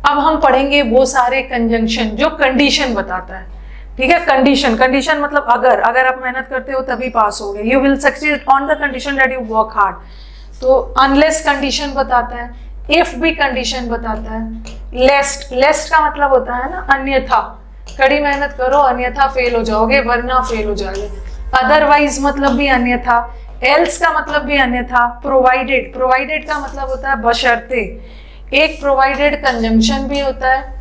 अब हम पढ़ेंगे वो सारे कंजंक्शन जो कंडीशन बताता है, ठीक है। कंडीशन मतलब अगर आप मेहनत करते हो तभी पास होगे, you will succeed on the condition that you work hard. तो अनलेस कंडीशन बताता है, इफ भी कंडीशन बताता है, लेस्ट का मतलब होता है ना अन्यथा, कड़ी मेहनत करो अन्यथा फेल हो जाओगे, वरना फेल हो जाओगे। अदरवाइज मतलब भी अन्यथा, एल्स का मतलब भी अन्यथा, प्रोवाइडेड का मतलब होता है बशर्ते। एक प्रोवाइडेड कंजंक्शन भी होता है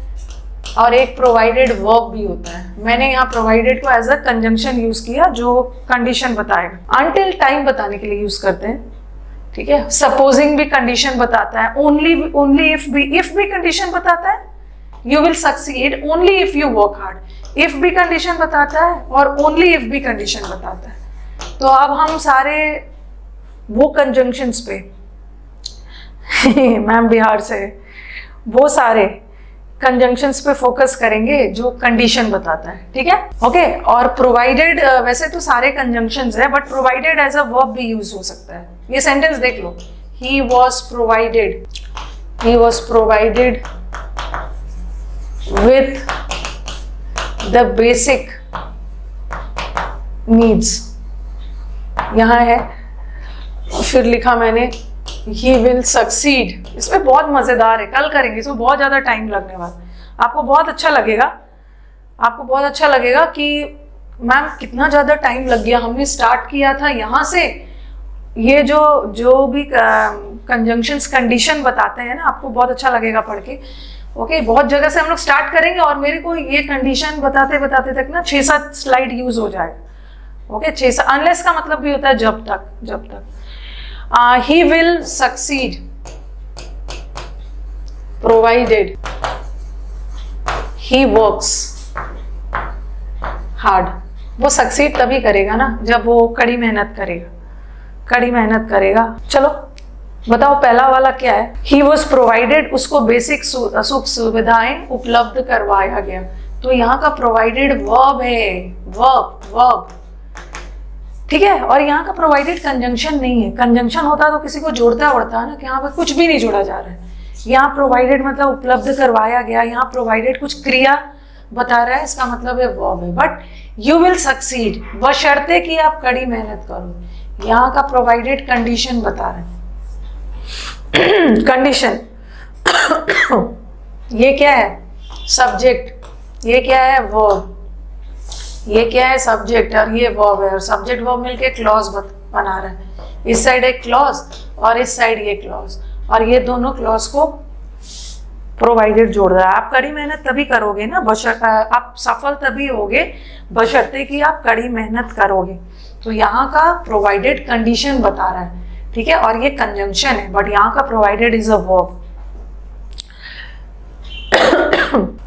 और एक प्रोवाइडेड वर्ब भी होता है। मैंने यहाँ प्रोवाइडेड को एज अ कंजंक्शन यूज किया जो कंडीशन बताएगा। अनटिल टाइम बताने के लिए यूज करते हैं, ठीक है। सपोजिंग भी कंडीशन बताता है, ओनली इफ भी कंडीशन बताता है, you will succeed only if you work hard, if भी कंडीशन बताता है और ओनली इफ भी कंडीशन बताता है। तो अब हम सारे वो कंजंक्शंस पे मैम बिहार से, वो सारे कंजंक्शंस पे फोकस करेंगे जो कंडीशन बताता है, ठीक है, ओके। और प्रोवाइडेड, वैसे तो सारे कंजंक्शंस है but provided as a verb भी यूज हो सकता है। ये सेंटेंस देख लो, he was provided with the basic needs, यहाँ है। फिर लिखा मैंने he will succeed, इसमें बहुत मजेदार है, कल करेंगे, इसमें बहुत ज्यादा टाइम लगने वाला। आपको बहुत अच्छा लगेगा कि मैम कितना ज्यादा टाइम लग गया, हमने स्टार्ट किया था यहाँ से, ये जो भी कंजंक्शंस कंडीशन बताते हैं ना, आपको बहुत अच्छा लगेगा पढ़ के, ओके। बहुत जगह से हम लोग स्टार्ट करेंगे और मेरे को ये कंडीशन बताते तक ना 6-7 स्लाइड यूज हो जाएगा, ओके। 6 अनलेस का मतलब भी होता है जब तक। He will succeed provided he works hard. वो सक्सीड तभी करेगा ना जब वो कड़ी मेहनत करेगा। चलो बताओ पहला वाला क्या है। ही वॉज प्रोवाइडेड, उसको बेसिक सुख सुविधाएं उपलब्ध करवाया गया। तो यहाँ का प्रोवाइडेड वर्ब है, वर्ब, ठीक है। और यहाँ का प्रोवाइडेड कंजंक्शन नहीं है। कंजंक्शन होता तो किसी को जोड़ता पड़ता है ना, कि यहाँ पे कुछ भी नहीं जोड़ा जा रहा है। यहाँ प्रोवाइडेड मतलब उपलब्ध करवाया गया, यहाँ प्रोवाइडेड कुछ क्रिया बता रहा है, इसका मतलब है वर्ब है। बट यू विल सक्सीड बशर्ते कि आप कड़ी मेहनत करो। यहाँ का प्रोवाइडेड कंडीशन बता रहा है। कंडीशन ये क्या है, सब्जेक्ट, ये क्या है वर्ब, ये क्या है सब्जेक्ट और ये वर्ब है, और सब्जेक्ट वर्ब मिलके क्लॉज बना रहा है। इस साइड एक क्लॉज और इस साइड ये क्लॉज, और ये दोनों क्लॉज को प्रोवाइडेड जोड़ रहा है। आप कड़ी मेहनत तभी करोगे ना, आप सफल तभी होगे बशर्ते कि आप कड़ी मेहनत करोगे। तो यहाँ का प्रोवाइडेड कंडीशन बता रहा है, ठीक है। और ये कंजंक्शन है, बट यहाँ का प्रोवाइडेड इज अ वर्ब,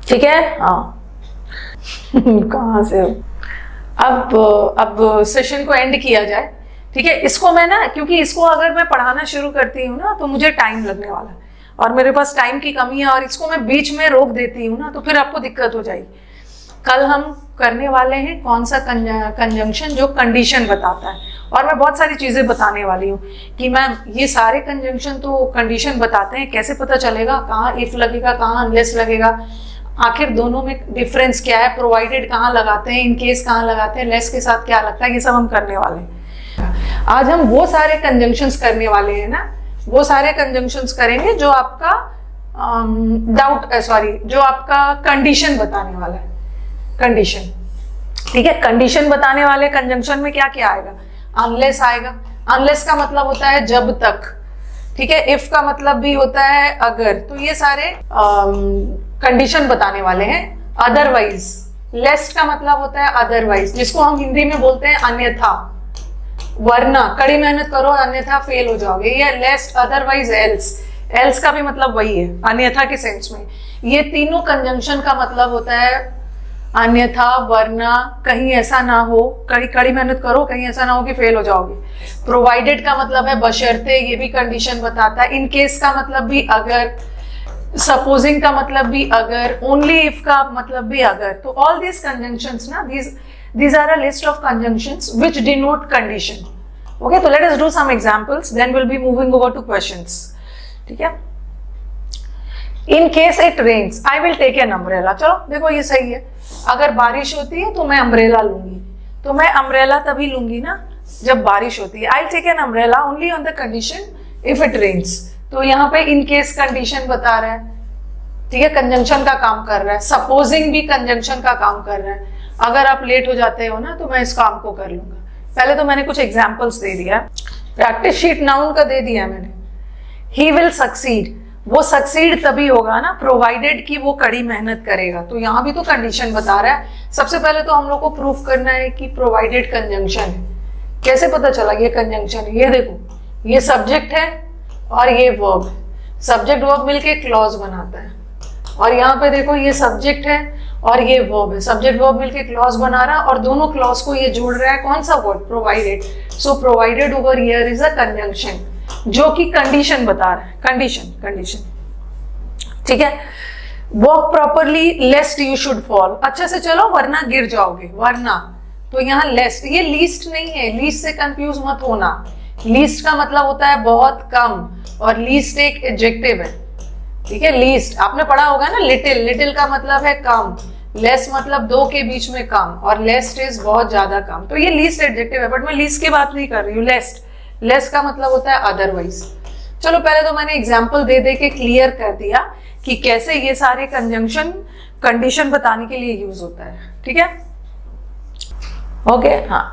ठीक है। हाँ कहाँ से अब सेशन को एंड किया जाए, ठीक है। इसको मैं ना, क्योंकि इसको अगर मैं पढ़ाना शुरू करती हूँ ना तो मुझे टाइम लगने वाला है और मेरे पास टाइम की कमी है, और इसको मैं बीच में रोक देती हूँ ना तो फिर आपको दिक्कत हो जाएगी। कल हम करने वाले हैं कौन सा कंजंक्शन जो कंडीशन बताता है, और मैं बहुत सारी चीजें बताने वाली हूँ कि मैम ये सारे कंजंक्शन तो कंडीशन बताते हैं, कैसे पता चलेगा कहाँ इफ लगेगा कहाँ अनलेस लगेगा, आखिर दोनों में डिफरेंस क्या है, प्रोवाइडेड कहाँ लगाते हैं, इन केस कहाँ लगाते हैं, लेस के साथ क्या लगता है, ये सब हम करने वाले हैं। आज हम वो सारे कंजंक्शंस करने वाले हैं ना, वो सारे कंजंक्शंस करेंगे जो आपका जो आपका कंडीशन बताने वाला है, कंडीशन, ठीक है। कंडीशन बताने वाले कंजंक्शन में क्या क्या आएगा, अनलेस आएगा। अनलेस का मतलब होता है जब तक, ठीक है। इफ का मतलब भी होता है अगर। तो ये सारे कंडीशन बताने वाले हैं। अदरवाइज, लेस्ट का मतलब होता है अदरवाइज, जिसको हम हिंदी में बोलते हैं अन्यथा, वरना, कड़ी मेहनत करो अन्यथा फेल हो जाओगे, ये लेस्ट, अदरवाइज, एल्स। एल्स का भी मतलब वही है, अन्यथा के सेंस में। ये तीनों कंजंक्शन का मतलब होता है अन्यथा, वरना, कहीं ऐसा ना हो, कड़ी मेहनत करो, कहीं ऐसा ना हो कि फेल हो जाओगे। प्रोवाइडेड का मतलब है बशर्ते, ये भी कंडीशन बताता है। इन केस का मतलब भी अगर, सपोजिंग का मतलब भी अगर, ओनली इफ का मतलब भी अगर। तो ऑल these conjunctions ना, these are a list of conjunctions which denote condition. Okay, so let us do some examples, then we'll be moving over to questions. ठीक है। In case it rains I will take an umbrella. चलो देखो ये सही है, अगर बारिश होती है तो मैं अम्ब्रेला लूंगी, तो मैं अम्ब्रेला तभी लूंगी ना जब बारिश होती है। I take an umbrella only on the condition if it rains. तो यहाँ पे इन केस कंडीशन बता रहा है, ठीक है, कंजंक्शन का काम कर रहा है, सपोजिंग भी कंजंक्शन का काम कर रहा है। अगर आप लेट हो जाते हो ना तो मैं इस काम को कर लूंगा। पहले तो मैंने कुछ एग्जाम्पल्स दे दिया, प्रैक्टिस शीट नाउन का दे दिया मैंने। ही विल सक्सीड, वो सक्सीड तभी होगा ना प्रोवाइडेड कि वो कड़ी मेहनत करेगा। तो यहाँ भी तो कंडीशन बता रहा है। सबसे पहले तो हम लोग को प्रूफ करना है कि प्रोवाइडेड कंजंक्शन है। कैसे पता चला ये कंजंक्शन है? ये देखो, ये सब्जेक्ट है और ये वर्ब, सब्जेक्ट वर्ब मिलके क्लॉज बनाता है। और यहाँ पे देखो ये सब्जेक्ट है और ये वर्ब है, सब्जेक्ट वर्ब मिलके क्लॉज बना रहा है और दोनों क्लॉज को ये जोड़ रहा है। कौन सा word? Provided. So provided over here is a conjunction जो कि कंडीशन बता रहा है। कंडीशन, ठीक है। Walk properly लेस्ट you should fall, अच्छे से चलो वरना गिर जाओगे, वरना। तो यहाँ लेस्ट, ये लीस्ट नहीं है, लीस्ट से कंफ्यूज मत होना। लीस्ट का मतलब होता है बहुत कम, और लीस्ट एक एडजेक्टिव है, ठीक है। लीस्ट आपने पढ़ा होगा ना, लिटिल, लिटिल का मतलब है कम, लेस मतलब दो के बीच में कम, और लेस्ट इज बहुत ज्यादा कम। तो ये लीस्ट एडजेक्टिव है, बट मैं लीस्ट की बात नहीं कर रही हूँ। लेस का मतलब होता है अदरवाइज। चलो पहले तो मैंने एग्जाम्पल दे दे के क्लियर कर दिया कि कैसे ये सारे कंजंक्शन कंडीशन बताने के लिए यूज होता है, ठीक है। ओके, हाँ,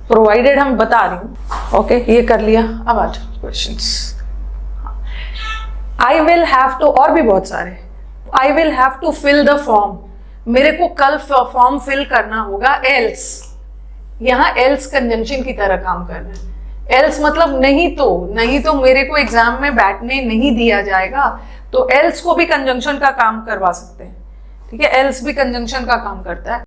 प्रोवाइडेड हम बता रही हूँ। ओके, ये कर लिया। अब आ जाओ questions. I will have to, और भी बहुत सारे। I will have to fill the form, मेरे को कल फॉर्म फिल करना होगा। एल्स, यहाँ एल्स कंजंक्शन की तरह काम कर रहा है। एल्स मतलब नहीं तो मेरे को एग्जाम में बैठने नहीं दिया जाएगा। तो एल्स को भी कंजंक्शन का काम करवा सकते हैं, ठीक है। एल्स भी कंजंक्शन का काम करता है।